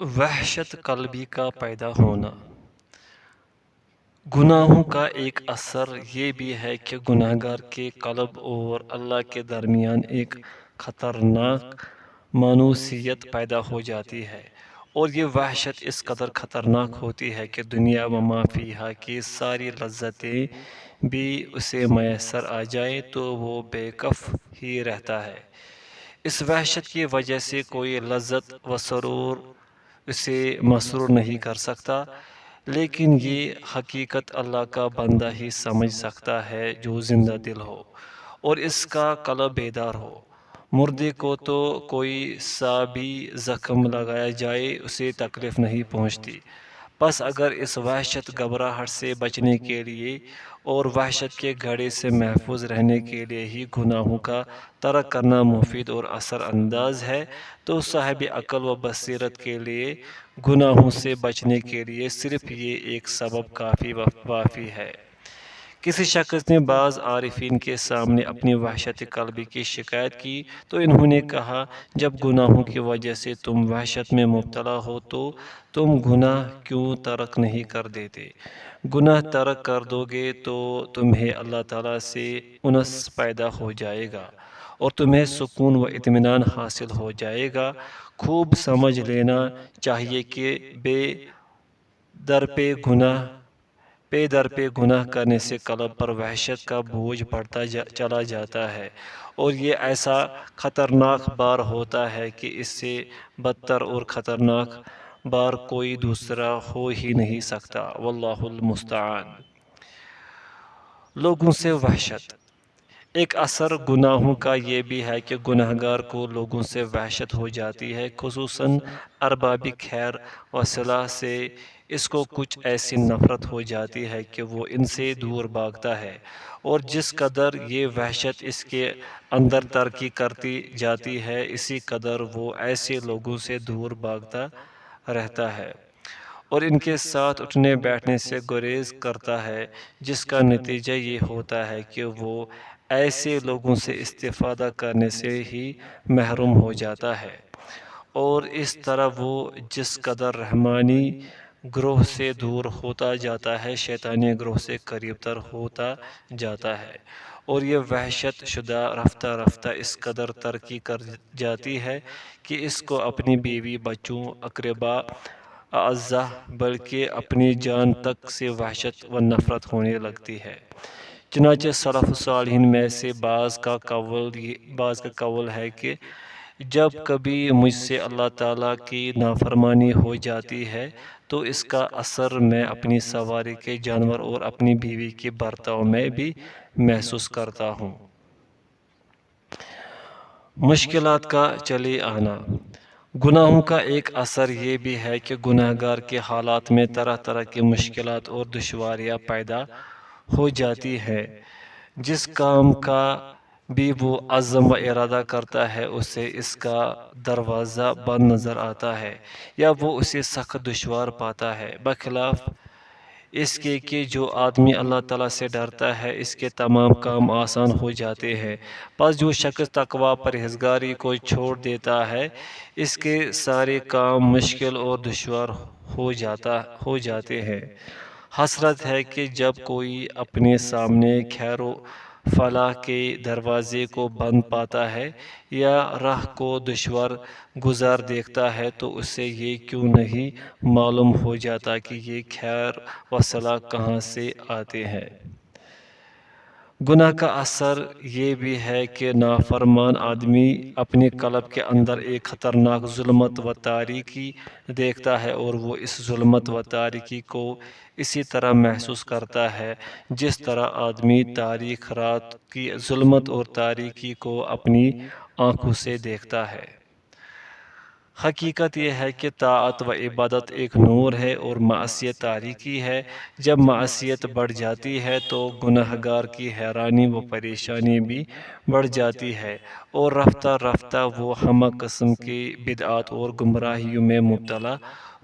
وحشت قلبی کا پیدا ہونا۔ گناہوں کا ایک اثر یہ بھی ہے کہ گناہگار کے قلب اور اللہ کے درمیان ایک خطرناک مانوسیت پیدا ہو جاتی ہے، اور یہ وحشت اس قدر خطرناک ہوتی ہے کہ دنیا و ما فیہا کی ساری لذتیں بھی اسے میسر آ جائے تو وہ بے کف ہی رہتا ہے۔ اس وحشت کی وجہ سے کوئی لذت و سرور اسے مسرور نہیں کر سکتا، لیکن یہ حقیقت اللہ کا بندہ ہی سمجھ سکتا ہے جو زندہ دل ہو اور اس کا قلب بیدار ہو۔ مردے کو تو کوئی سا بھی زخم لگایا جائے اسے تکلیف نہیں پہنچتی، بس اگر اس وحشت گھبراہٹ سے بچنے کے لیے اور وحشت کے گھڑے سے محفوظ رہنے کے لیے ہی گناہوں کا ترک کرنا مفید اور اثر انداز ہے، تو صاحب عقل و بصیرت کے لیے گناہوں سے بچنے کے لیے صرف یہ ایک سبب کافی وافی ہے۔ کسی شخص نے بعض عارفین کے سامنے اپنی وحشت قلبی کی شکایت کی تو انہوں نے کہا، جب گناہوں کی وجہ سے تم وحشت میں مبتلا ہو تو تم گناہ کیوں ترک نہیں کر دیتے؟ گناہ ترک کر دو گے تو تمہیں اللہ تعالیٰ سے انس پیدا ہو جائے گا اور تمہیں سکون و اطمینان حاصل ہو جائے گا۔ خوب سمجھ لینا چاہیے کہ در پہ گناہ کرنے سے قلب پر وحشت کا بوجھ بڑھتا چلا جاتا ہے، اور یہ ایسا خطرناک بار ہوتا ہے کہ اس سے بدتر اور خطرناک بار کوئی دوسرا ہو ہی نہیں سکتا۔ واللہ المستعان۔ لوگوں سے وحشت۔ ایک اثر گناہوں کا یہ بھی ہے کہ گناہگار کو لوگوں سے وحشت ہو جاتی ہے، خصوصاً ارباب خیر و صلاح سے اس کو کچھ ایسی نفرت ہو جاتی ہے کہ وہ ان سے دور بھاگتا ہے، اور جس قدر یہ وحشت اس کے اندر ترقی کرتی جاتی ہے اسی قدر وہ ایسے لوگوں سے دور بھاگتا رہتا ہے اور ان کے ساتھ اٹھنے بیٹھنے سے گریز کرتا ہے، جس کا نتیجہ یہ ہوتا ہے کہ وہ ایسے لوگوں سے استفادہ کرنے سے ہی محروم ہو جاتا ہے، اور اس طرح وہ جس قدر رحمانی گروہ سے دور ہوتا جاتا ہے شیطانی گروہ سے قریب تر ہوتا جاتا ہے، اور یہ وحشت شدہ رفتہ رفتہ اس قدر ترقی کر جاتی ہے کہ اس کو اپنی بیوی، بچوں، اقربا، اعزہ بلکہ اپنی جان تک سے وحشت و نفرت ہونے لگتی ہے۔ چنانچہ سلف صالحین میں سے بعض کا قول ہے کہ جب کبھی مجھ سے اللہ تعالیٰ کی نافرمانی ہو جاتی ہے تو اس کا اثر میں اپنی سواری کے جانور اور اپنی بیوی کے برتاؤ میں بھی محسوس کرتا ہوں۔ مشکلات کا چلے آنا۔ گناہوں کا ایک اثر یہ بھی ہے کہ گناہگار کے حالات میں طرح طرح کی مشکلات اور دشواریاں پیدا ہو جاتی ہیں۔ جس کام کا بھی وہ عزم و ارادہ کرتا ہے اسے اس کا دروازہ بند نظر آتا ہے یا وہ اسے سخت دشوار پاتا ہے، بخلاف اس کے کہ جو آدمی اللہ تعالیٰ سے ڈرتا ہے اس کے تمام کام آسان ہو جاتے ہیں۔ پس جو شخص تقوی پرہیزگاری کو چھوڑ دیتا ہے اس کے سارے کام مشکل اور دشوار ہو جاتے ہیں۔ حسرت ہے کہ جب کوئی اپنے سامنے خیر و فلاح کے دروازے کو بند پاتا ہے یا راہ کو دشوار گزار دیکھتا ہے تو اسے یہ کیوں نہیں معلوم ہو جاتا کہ یہ خیر و صلاح کہاں سے آتے ہیں۔ گناہ کا اثر یہ بھی ہے کہ نافرمان آدمی اپنے قلب کے اندر ایک خطرناک ظلمت و تاریکی دیکھتا ہے، اور وہ اس ظلمت و تاریکی کو اسی طرح محسوس کرتا ہے جس طرح آدمی تاریک رات کی ظلمت اور تاریکی کو اپنی آنکھوں سے دیکھتا ہے۔ حقیقت یہ ہے کہ طاعت و عبادت ایک نور ہے اور معصیت تاریکی ہے۔ جب معصیت بڑھ جاتی ہے تو گناہگار کی حیرانی و پریشانی بھی بڑھ جاتی ہے، اور رفتہ رفتہ وہ ہمہ قسم کی بدعات اور گمراہیوں میں مبتلا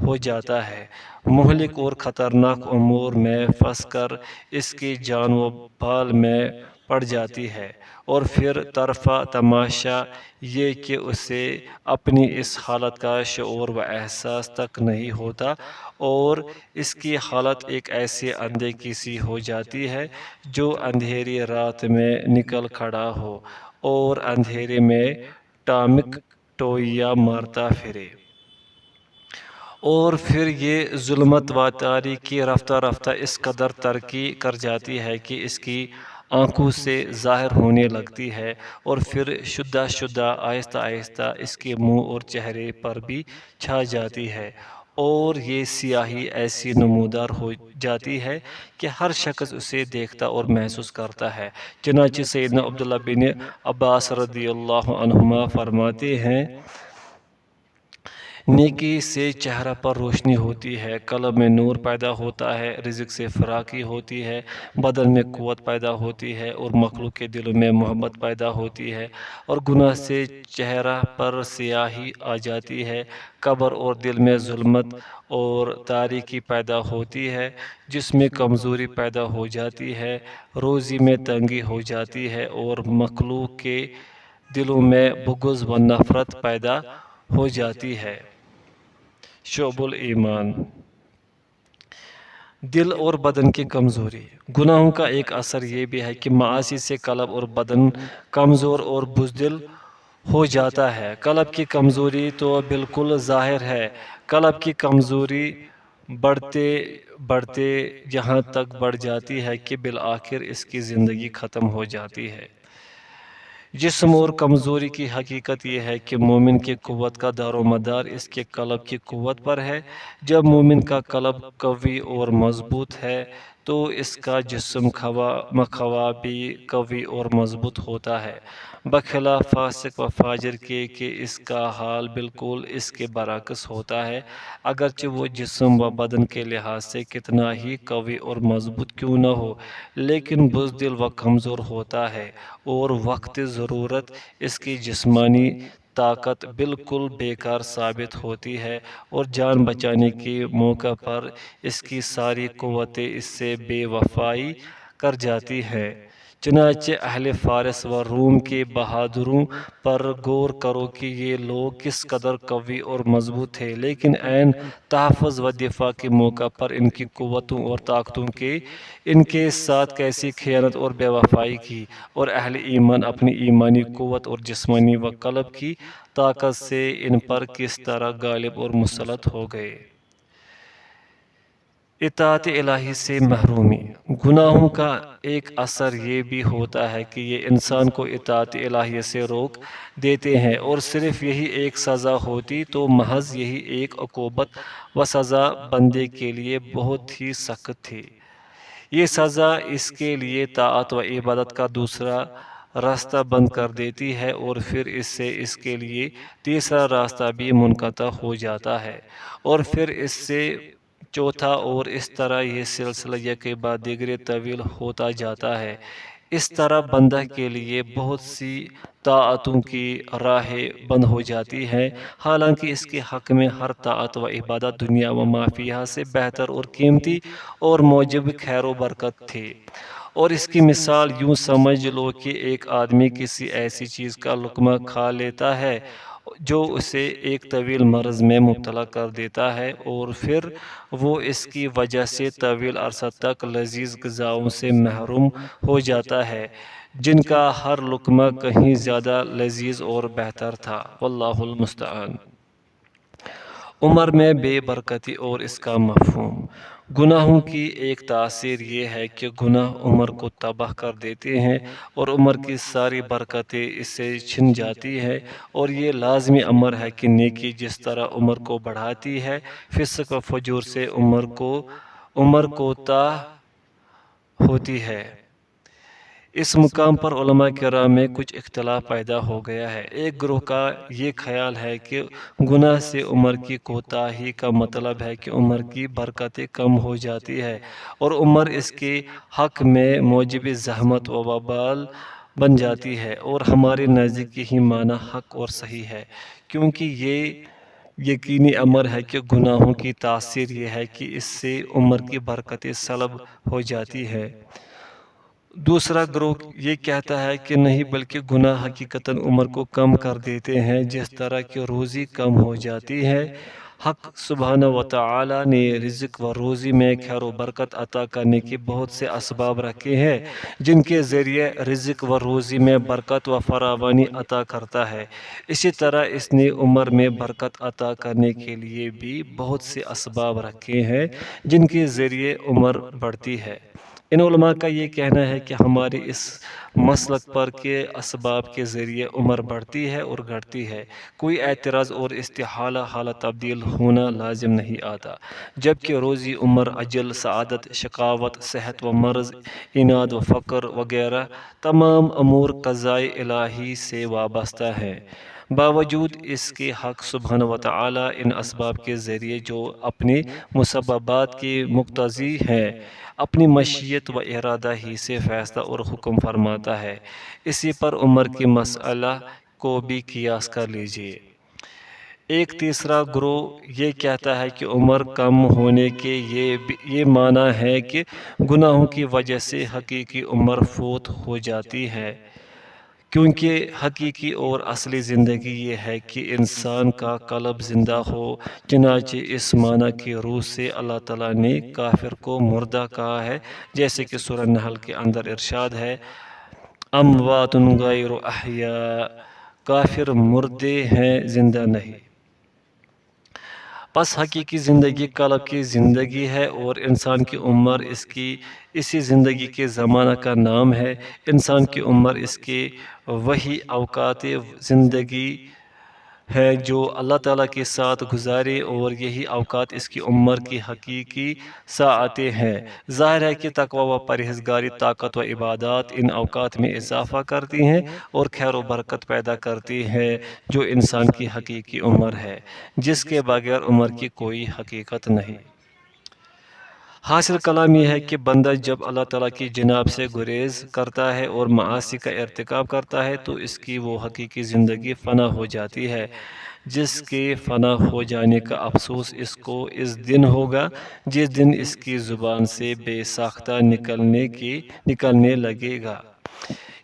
ہو جاتا ہے۔ مہلک اور خطرناک امور میں پھنس کر اس کی جان و بال میں پڑ جاتی ہے، اور پھر طرفہ تماشا یہ کہ اسے اپنی اس حالت کا شعور و احساس تک نہیں ہوتا، اور اس کی حالت ایک ایسے اندھے کی سی ہو جاتی ہے جو اندھیری رات میں نکل کھڑا ہو اور اندھیرے میں ٹامک ٹوئیا مارتا پھرے، اور پھر یہ ظلمت و تاریکی رفتہ رفتہ اس قدر ترقی کر جاتی ہے کہ اس کی آنکھوں سے ظاہر ہونے لگتی ہے، اور پھر شدہ شدہ آہستہ آہستہ اس کے منہ اور چہرے پر بھی چھا جاتی ہے، اور یہ سیاہی ایسی نمودار ہو جاتی ہے کہ ہر شخص اسے دیکھتا اور محسوس کرتا ہے۔ چنانچہ سیدنا عبداللہ بن عباس رضی اللہ عنہما فرماتے ہیں، نیکی سے چہرہ پر روشنی ہوتی ہے، قلب میں نور پیدا ہوتا ہے، رزق سے فراخی ہوتی ہے، بدن میں قوت پیدا ہوتی ہے، اور مخلوق کے دلوں میں محبت پیدا ہوتی ہے، اور گناہ سے چہرہ پر سیاہی آ جاتی ہے، قبر اور دل میں ظلمت اور تاریکی پیدا ہوتی ہے، جس میں کمزوری پیدا ہو جاتی ہے، روزی میں تنگی ہو جاتی ہے، اور مخلوق کے دلوں میں بغض و نفرت پیدا ہو جاتی ہے۔ شعب الایمان، دل اور بدن کی کمزوری۔ گناہوں کا ایک اثر یہ بھی ہے کہ معاصی سے قلب اور بدن کمزور اور بزدل ہو جاتا ہے۔ قلب کی کمزوری تو بالکل ظاہر ہے، قلب کی کمزوری بڑھتے بڑھتے یہاں تک بڑھ جاتی ہے کہ بالآخر اس کی زندگی ختم ہو جاتی ہے۔ جسم اور کمزوری کی حقیقت یہ ہے کہ مومن کی قوت کا دار و مدار اس کے قلب کی قوت پر ہے۔ جب مومن کا قلب قوی اور مضبوط ہے تو اس کا جسم خواہ بھی قوی اور مضبوط ہوتا ہے، بخلاف فاسق و فاجر کے کہ اس کا حال بالکل اس کے برعکس ہوتا ہے، اگرچہ وہ جسم و بدن کے لحاظ سے کتنا ہی قوی اور مضبوط کیوں نہ ہو، لیکن بزدل و کمزور ہوتا ہے، اور وقت ضرورت اس کی جسمانی طاقت بالکل بیکار ثابت ہوتی ہے، اور جان بچانے کے موقع پر اس کی ساری قوتیں اس سے بے وفائی کر جاتی ہیں۔ چنانچہ اہل فارس و روم کے بہادروں پر غور کرو کہ یہ لوگ کس قدر قوی اور مضبوط تھے، لیکن عین تحفظ و دفاع کے موقع پر ان کی قوتوں اور طاقتوں کے ان کے ساتھ کیسی خیانت اور بے وفائی کی، اور اہل ایمان اپنی ایمانی قوت اور جسمانی و قلب کی طاقت سے ان پر کس طرح غالب اور مسلط ہو گئے۔ اطاعت الہی سے محرومی۔ گناہوں کا ایک اثر یہ بھی ہوتا ہے کہ یہ انسان کو اطاعت الہی سے روک دیتے ہیں، اور صرف یہی ایک سزا ہوتی تو محض یہی ایک عقوبت و سزا بندے کے لیے بہت ہی سخت تھی۔ یہ سزا اس کے لیے طاعت و عبادت کا دوسرا راستہ بند کر دیتی ہے، اور پھر اس سے اس کے لیے تیسرا راستہ بھی منقطع ہو جاتا ہے، اور پھر اس سے چوتھا، اور اس طرح یہ سلسلہ یک کے بعد دیگرے طویل ہوتا جاتا ہے۔ اس طرح بندہ کے لیے بہت سی طاعتوں کی راہیں بند ہو جاتی ہیں، حالانکہ اس کے حق میں ہر طاعت و عبادت دنیا و ما فیہا سے بہتر اور قیمتی اور موجب خیر و برکت تھی۔ اور اس کی مثال یوں سمجھ لو کہ ایک آدمی کسی ایسی چیز کا لقمہ کھا لیتا ہے جو اسے ایک طویل مرض میں مبتلا کر دیتا ہے، اور پھر وہ اس کی وجہ سے طویل عرصہ تک لذیذ غذاؤں سے محروم ہو جاتا ہے جن کا ہر لقمہ کہیں زیادہ لذیذ اور بہتر تھا۔ واللہ المستعان۔ عمر میں بے برکتی اور اس کا مفہوم۔ گناہوں کی ایک تاثیر یہ ہے کہ گناہ عمر کو تباہ کر دیتے ہیں، اور عمر کی ساری برکتیں اس سے چھن جاتی ہیں، اور یہ لازمی امر ہے کہ نیکی جس طرح عمر کو بڑھاتی ہے، فسق و فجور سے عمر کوتاہ ہوتی ہے۔ اس مقام پر علماء کرام میں کچھ اختلاف پیدا ہو گیا ہے۔ ایک گروہ کا یہ خیال ہے کہ گناہ سے عمر کی کوتاہی کا مطلب ہے کہ عمر کی برکتیں کم ہو جاتی ہے، اور عمر اس کے حق میں موجب زحمت و وبال بن جاتی ہے، اور ہمارے نزدیک یہی معنی حق اور صحیح ہے، کیونکہ یہ یقینی امر ہے کہ گناہوں کی تاثیر یہ ہے کہ اس سے عمر کی برکتیں سلب ہو جاتی ہے۔ دوسرا گروہ یہ کہتا ہے کہ نہیں، بلکہ گناہ حقیقتاً عمر کو کم کر دیتے ہیں، جس طرح کہ روزی کم ہو جاتی ہے۔ حق سبحانہ و تعالی نے رزق و روزی میں خیر و برکت عطا کرنے کے بہت سے اسباب رکھے ہیں، جن کے ذریعے رزق و روزی میں برکت و فراوانی عطا کرتا ہے۔ اسی طرح اس نے عمر میں برکت عطا کرنے کے لیے بھی بہت سے اسباب رکھے ہیں، جن کے ذریعے عمر بڑھتی ہے۔ ان علماء کا یہ کہنا ہے کہ ہمارے اس مسلک پر کے اسباب کے ذریعے عمر بڑھتی ہے اور گھٹتی ہے، کوئی اعتراض اور استحالہ حالت تبدیل ہونا لازم نہیں آتا، جبکہ روزی، عمر، اجل، سعادت، شقاوت، صحت و مرض، اناد و فقر وغیرہ تمام امور قضائے الہی سے وابستہ ہیں۔ باوجود اس کے حق سبحانہ و تعالی ان اسباب کے ذریعے جو اپنے مسببات کے مقتضی ہیں، اپنی مشیت و ارادہ ہی سے فیصلہ اور حکم فرماتا ہے۔ اسی پر عمر کے مسئلہ کو بھی قیاس کر لیجئے۔ ایک تیسرا گروہ یہ کہتا ہے کہ عمر کم ہونے کے یہ معنی ہے کہ گناہوں کی وجہ سے حقیقی عمر فوت ہو جاتی ہے، کیونکہ حقیقی اور اصلی زندگی یہ ہے کہ انسان کا قلب زندہ ہو۔ چنانچہ اس معنی کی روح سے اللہ تعالیٰ نے کافر کو مردہ کہا ہے، جیسے کہ سورہ نحل کے اندر ارشاد ہے، اموات غیر احیاء، کافر مردے ہیں، زندہ نہیں۔ پس حقیقی زندگی قلب کی زندگی ہے اور انسان کی عمر اسی زندگی کے زمانہ کا نام ہے۔ انسان کی عمر اس کے وہی اوقات زندگی ہے جو اللہ تعالیٰ کے ساتھ گزارے، اور یہی اوقات اس کی عمر کی حقیقی ساعتیں ہیں۔ ظاہر ہے کہ تقوی و پرہیزگاری، طاقت و عبادات ان اوقات میں اضافہ کرتی ہیں اور خیر و برکت پیدا کرتی ہیں، جو انسان کی حقیقی عمر ہے، جس کے بغیر عمر کی کوئی حقیقت نہیں۔ حاصل کلام یہ ہے کہ بندہ جب اللہ تعالیٰ کی جناب سے گریز کرتا ہے اور معاصی کا ارتکاب کرتا ہے تو اس کی وہ حقیقی زندگی فنا ہو جاتی ہے، جس کے فنا ہو جانے کا افسوس اس کو اس دن ہوگا جس دن اس کی زبان سے بے ساختہ نکلنے لگے گا،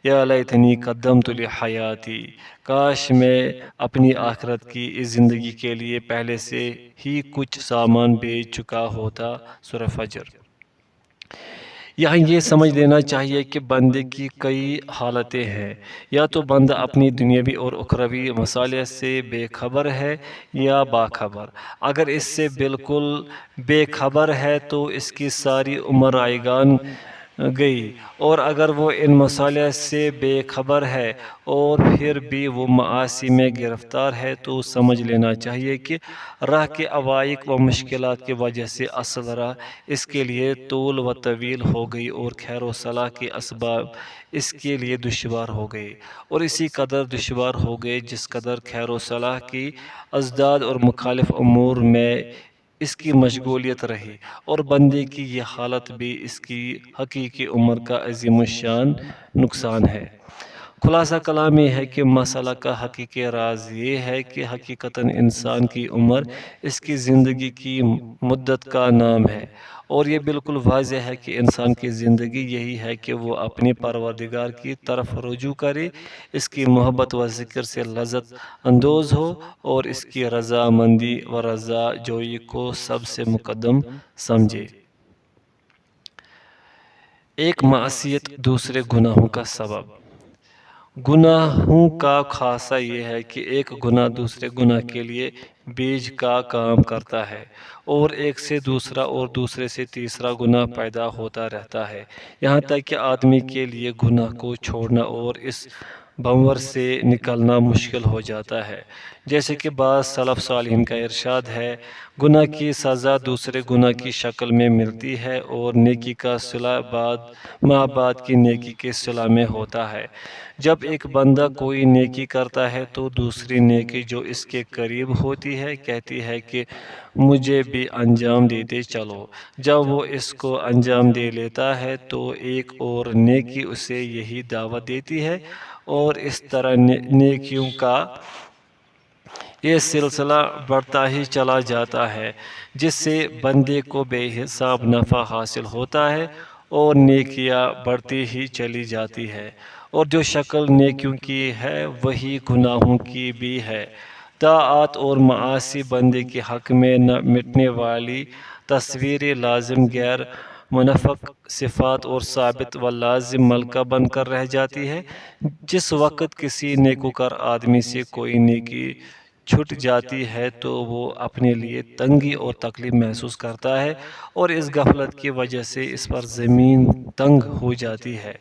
یا لیتنی قدمت لحیاتی، کاش میں اپنی آخرت کی اس زندگی کے لیے پہلے سے ہی کچھ سامان بیچ چکا ہوتا۔ سورہ فجر۔ یہاں یہ سمجھ لینا چاہیے کہ بندے کی کئی حالتیں ہیں، یا تو بندہ اپنی دنیاوی اور اخروی مصالح سے بے خبر ہے یا باخبر۔ اگر اس سے بالکل بے خبر ہے تو اس کی ساری عمر رائگان گئی، اور اگر وہ ان مصالح سے بے خبر ہے اور پھر بھی وہ معاصی میں گرفتار ہے تو سمجھ لینا چاہیے کہ راہ کے عوائق و مشکلات کی وجہ سے اصل راہ اس کے لیے طول و طویل ہو گئی اور خیر و صلاح کے اسباب اس کے لیے دشوار ہو گئے، اور اسی قدر دشوار ہو گئے جس قدر خیر و صلاح کی ازداد اور مخالف امور میں اس کی مشغولیت رہی، اور بندے کی یہ حالت بھی اس کی حقیقی عمر کا عظیم الشان نقصان ہے۔ خلاصہ کلام یہ ہے کہ مسئلہ کا حقیقی راز یہ ہے کہ حقیقتاً انسان کی عمر اس کی زندگی کی مدت کا نام ہے، اور یہ بالکل واضح ہے کہ انسان کی زندگی یہی ہے کہ وہ اپنے پروردگار کی طرف رجوع کرے، اس کی محبت و ذکر سے لذت اندوز ہو، اور اس کی رضا مندی و رضا جوئی کو سب سے مقدم سمجھے۔ ایک معصیت دوسرے گناہوں کا سبب۔ گناہوں کا خاصہ یہ ہے کہ ایک گناہ دوسرے گناہ کے لیے بیج کا کام کرتا ہے، اور ایک سے دوسرا اور دوسرے سے تیسرا گناہ پیدا ہوتا رہتا ہے، یہاں تک کہ آدمی کے لیے گناہ کو چھوڑنا اور اس بھنور سے نکلنا مشکل ہو جاتا ہے۔ جیسے کہ بعض سلف صالحین کا ارشاد ہے، گناہ کی سزا دوسرے گناہ کی شکل میں ملتی ہے، اور نیکی کا صلہ ماں بعد کی نیکی کے صلہ میں ہوتا ہے۔ جب ایک بندہ کوئی نیکی کرتا ہے تو دوسری نیکی جو اس کے قریب ہوتی ہے کہتی ہے کہ مجھے بھی انجام دیتے چلو۔ جب وہ اس کو انجام دے لیتا ہے تو ایک اور نیکی اسے یہی دعوت دیتی ہے، اور اس طرح نیکیوں کا یہ سلسلہ بڑھتا ہی چلا جاتا ہے، جس سے بندے کو بے حساب نفع حاصل ہوتا ہے، اور نیکیاں بڑھتی ہی چلی جاتی ہے، اور جو شکل نیکیوں کی ہے وہی گناہوں کی بھی ہے۔ طاعات اور معاصی بندے کے حق میں نہ مٹنے والی تصویر لازم غیر منافق صفات اور ثابت و لازم ملکہ بن کر رہ جاتی ہے۔ جس وقت کسی نیکوکار آدمی سے کوئی نیکی چھٹ جاتی ہے تو وہ اپنے لیے تنگی اور تکلیف محسوس کرتا ہے، اور اس غفلت کی وجہ سے اس پر زمین تنگ ہو جاتی ہے،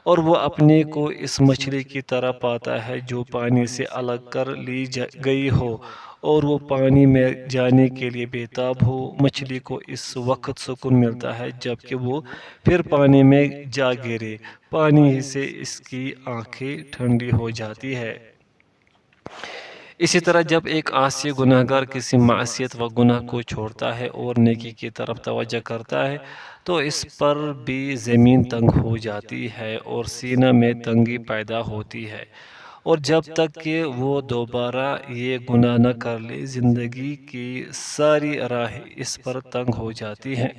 اور وہ اپنے کو اس مچھلی کی طرح پاتا ہے جو پانی سے الگ کر لی گئی ہو، اور وہ پانی میں جانے کے لیے بےتاب ہو۔ مچھلی کو اس وقت سکون ملتا ہے جبکہ وہ پھر پانی میں جا گرے، پانی ہی سے اس کی آنکھیں ٹھنڈی ہو جاتی ہے۔ اسی طرح جب ایک عاصی گناہگار کسی معصیت و گناہ کو چھوڑتا ہے اور نیکی کی طرف توجہ کرتا ہے تو اس پر بھی زمین تنگ ہو جاتی ہے اور سینہ میں تنگی پیدا ہوتی ہے، اور جب تک کہ وہ دوبارہ یہ گناہ نہ کر لے زندگی کی ساری راہیں اس پر تنگ ہو جاتی ہیں۔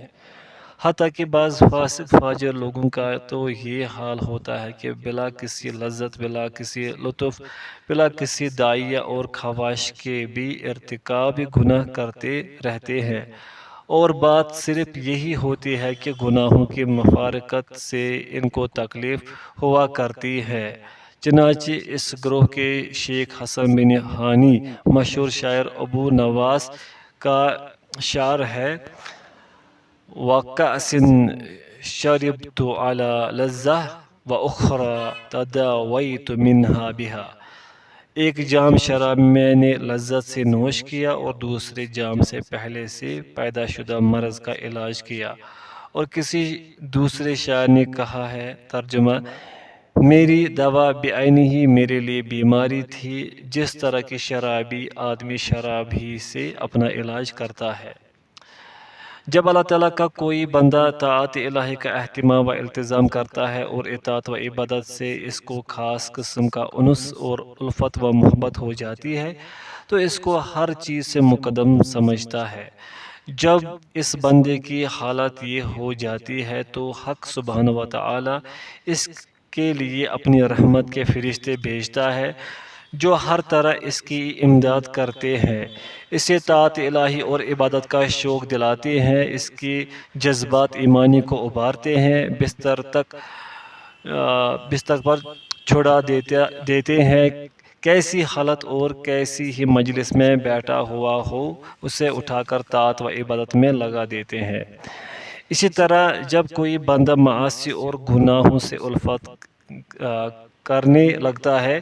حتیٰ کہ بعض فاسق فاجر لوگوں کا تو یہ حال ہوتا ہے کہ بلا کسی لذت، بلا کسی لطف، بلا کسی داعیہ اور خواہش کے بھی ارتکاب گناہ کرتے رہتے ہیں، اور بات صرف یہی ہوتی ہے کہ گناہوں کی مفارقت سے ان کو تکلیف ہوا کرتی ہے۔ چنانچہ اس گروہ کے شیخ حسن بن ہانی مشہور شاعر ابو نواس کا شعر ہے: وَكَأْسٍ شَرِبْتُ عَلَى لَذَّةٍ وَأُخْرَى تَدَاوَيْتُ مِنْهَا بِهَا۔ ایک جام شراب میں نے لذت سے نوش کیا اور دوسرے جام سے پہلے سے پیدا شدہ مرض کا علاج کیا۔ اور کسی دوسرے شاعر نے کہا ہے، ترجمہ: میری دوا بعینہ میرے لیے بیماری تھی، جس طرح کی شرابی آدمی شراب ہی سے اپنا علاج کرتا ہے۔ جب اللہ تعالیٰ کا کوئی بندہ طاعت الہی کا اہتمام و التزام کرتا ہے اور اطاعت و عبادت سے اس کو خاص قسم کا انس اور الفت و محبت ہو جاتی ہے تو اس کو ہر چیز سے مقدم سمجھتا ہے۔ جب اس بندے کی حالت یہ ہو جاتی ہے تو حق سبحانہ و تعالیٰ اس کے لیے اپنی رحمت کے فرشتے بھیجتا ہے جو ہر طرح اس کی امداد کرتے ہیں، اسے طاعت الہی اور عبادت کا شوق دلاتے ہیں، اس کی جذبات ایمانی کو ابھارتے ہیں، بستر پر چھڑا دیتے ہیں، کیسی حالت اور کیسی ہی مجلس میں بیٹھا ہوا ہو اسے اٹھا کر طاعت و عبادت میں لگا دیتے ہیں۔ اسی طرح جب کوئی بندہ معاصی اور گناہوں سے الفت کرنے لگتا ہے،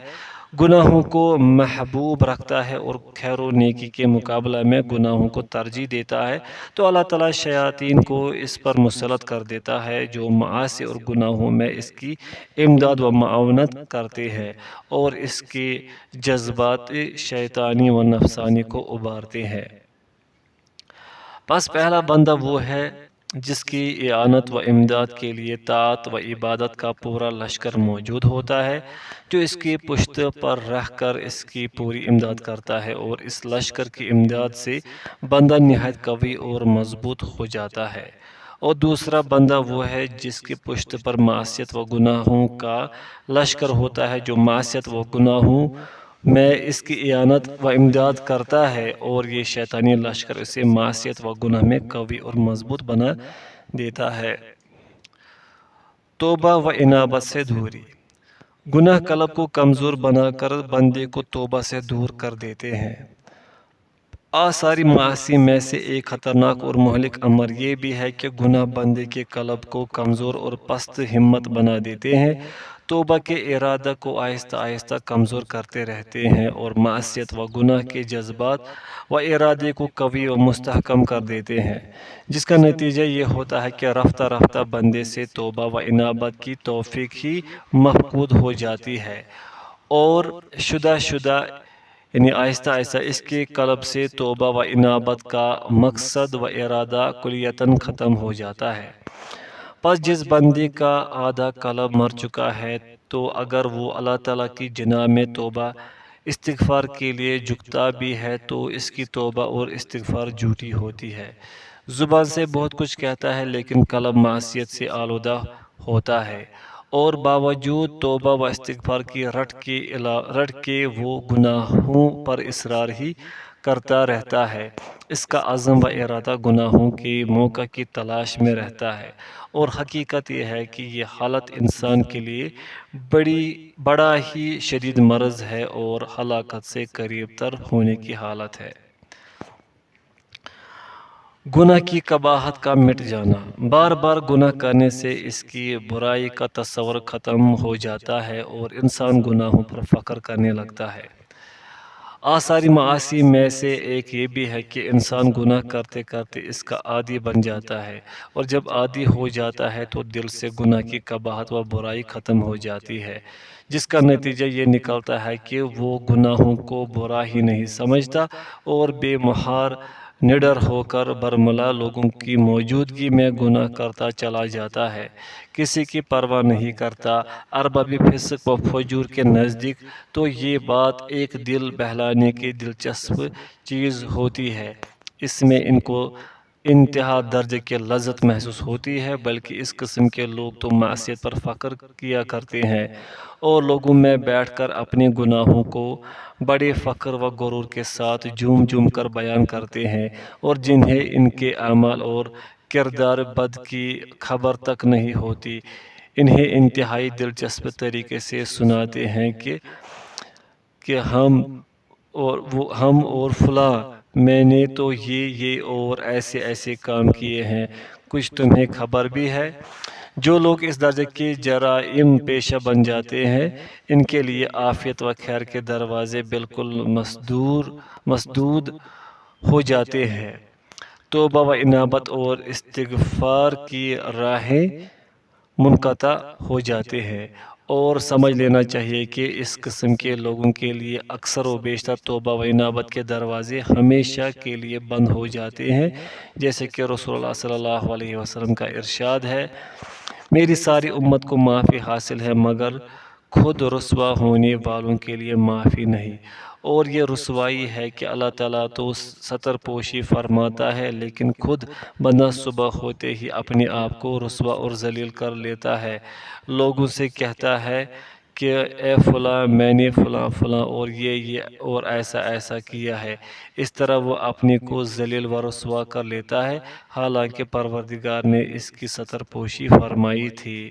گناہوں کو محبوب رکھتا ہے اور خیر و نیکی کے مقابلہ میں گناہوں کو ترجیح دیتا ہے تو اللہ تعالیٰ شیاطین کو اس پر مسلط کر دیتا ہے جو معاصی اور گناہوں میں اس کی امداد و معاونت کرتے ہیں اور اس کے جذبات شیطانی و نفسانی کو ابھارتے ہیں۔ بس پہلا بندہ وہ ہے جس کی اعانت و امداد کے لیے طاعت و عبادت کا پورا لشکر موجود ہوتا ہے، جو اس کی پشت پر رہ کر اس کی پوری امداد کرتا ہے، اور اس لشکر کی امداد سے بندہ نہایت قوی اور مضبوط ہو جاتا ہے۔ اور دوسرا بندہ وہ ہے جس کی پشت پر معصیت و گناہوں کا لشکر ہوتا ہے، جو معصیت و گناہوں میں اس کی اعانت و امداد کرتا ہے اور یہ شیطانی لشکر اسے معصیت و گناہ میں قوی اور مضبوط بنا دیتا ہے۔ توبہ و انابت سے دوری۔ گناہ قلب کو کمزور بنا کر بندے کو توبہ سے دور کر دیتے ہیں۔ آثاری معاصی میں سے ایک خطرناک اور مہلک امر یہ بھی ہے کہ گناہ بندے کے قلب کو کمزور اور پست ہمت بنا دیتے ہیں، توبہ کے ارادہ کو آہستہ آہستہ کمزور کرتے رہتے ہیں اور معصیت و گناہ کے جذبات و ارادے کو قوی و مستحکم کر دیتے ہیں، جس کا نتیجہ یہ ہوتا ہے کہ رفتہ رفتہ بندے سے توبہ و انابت کی توفیق ہی مفقود ہو جاتی ہے، اور شدہ یعنی آہستہ آہستہ اس کے قلب سے توبہ و انابت کا مقصد و ارادہ کلیتاً ختم ہو جاتا ہے۔ پس جس بندے کا آدھا قلب مر چکا ہے تو اگر وہ اللہ تعالیٰ کی جناب میں توبہ استغفار کے لیے جھکتا بھی ہے تو اس کی توبہ اور استغفار جھوٹی ہوتی ہے، زبان سے بہت کچھ کہتا ہے لیکن قلب معصیت سے آلودہ ہوتا ہے، اور باوجود توبہ و استغفار کی رٹ کے وہ گناہوں پر اصرار ہی کرتا رہتا ہے۔ اس کا عزم و ارادہ گناہوں کے موقع کی تلاش میں رہتا ہے، اور حقیقت یہ ہے کہ یہ حالت انسان کے لیے بڑا ہی شدید مرض ہے اور ہلاکت سے قریب تر ہونے کی حالت ہے۔ گناہ کی قباحت کا مٹ جانا۔ بار بار گناہ کرنے سے اس کی برائی کا تصور ختم ہو جاتا ہے اور انسان گناہوں پر فخر کرنے لگتا ہے۔ آثار معاصی میں سے ایک یہ بھی ہے کہ انسان گناہ کرتے کرتے اس کا عادی بن جاتا ہے، اور جب عادی ہو جاتا ہے تو دل سے گناہ کی قباحت و برائی ختم ہو جاتی ہے، جس کا نتیجہ یہ نکلتا ہے کہ وہ گناہوں کو برا ہی نہیں سمجھتا اور بے مہار نڈر ہو کر برملا لوگوں کی موجودگی میں گناہ کرتا چلا جاتا ہے، کسی کی پرواہ نہیں کرتا۔ ارباب فسق و فجور کے نزدیک تو یہ بات ایک دل بہلانے کی دلچسپ چیز ہوتی ہے، اس میں ان کو انتہا درجے کی لذت محسوس ہوتی ہے، بلکہ اس قسم کے لوگ تو معصیت پر فخر کیا کرتے ہیں اور لوگوں میں بیٹھ کر اپنے گناہوں کو بڑے فخر و غرور کے ساتھ جھوم جھوم کر بیان کرتے ہیں، اور جنہیں ان کے اعمال اور کردار بد کی خبر تک نہیں ہوتی، انہیں انتہائی دلچسپ طریقے سے سناتے ہیں کہ ہم اور فلاں میں نے تو یہ اور ایسے ایسے کام کیے ہیں، کچھ تمہیں خبر بھی ہے؟ جو لوگ اس درجے کے جرائم پیشہ بن جاتے ہیں، ان کے لیے عافیت و خیر کے دروازے بالکل مسدود ہو جاتے ہیں۔ توبہ و انابت اور استغفار کی راہیں منقطع ہو جاتے ہیں، اور سمجھ لینا چاہیے کہ اس قسم کے لوگوں کے لیے اکثر و بیشتر توبہ و انابت کے دروازے ہمیشہ کے لیے بند ہو جاتے ہیں، جیسے کہ رسول اللہ صلی اللہ علیہ وسلم کا ارشاد ہے: میری ساری امت کو معافی حاصل ہے مگر خود رسوا ہونے والوں کے لیے معافی نہیں، اور یہ رسوائی ہے کہ اللہ تعالیٰ تو ستر پوشی فرماتا ہے لیکن خود بندہ صبح ہوتے ہی اپنے آپ کو رسوا اور ذلیل کر لیتا ہے، لوگوں سے کہتا ہے کہ اے فلاں میں نے فلاں اور یہ اور ایسا ایسا کیا ہے، اس طرح وہ اپنے کو ذلیل و رسوا کر لیتا ہے، حالانکہ پروردگار نے اس کی ستر پوشی فرمائی تھی۔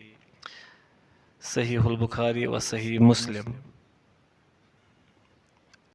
صحیح البخاری و صحیح مسلم۔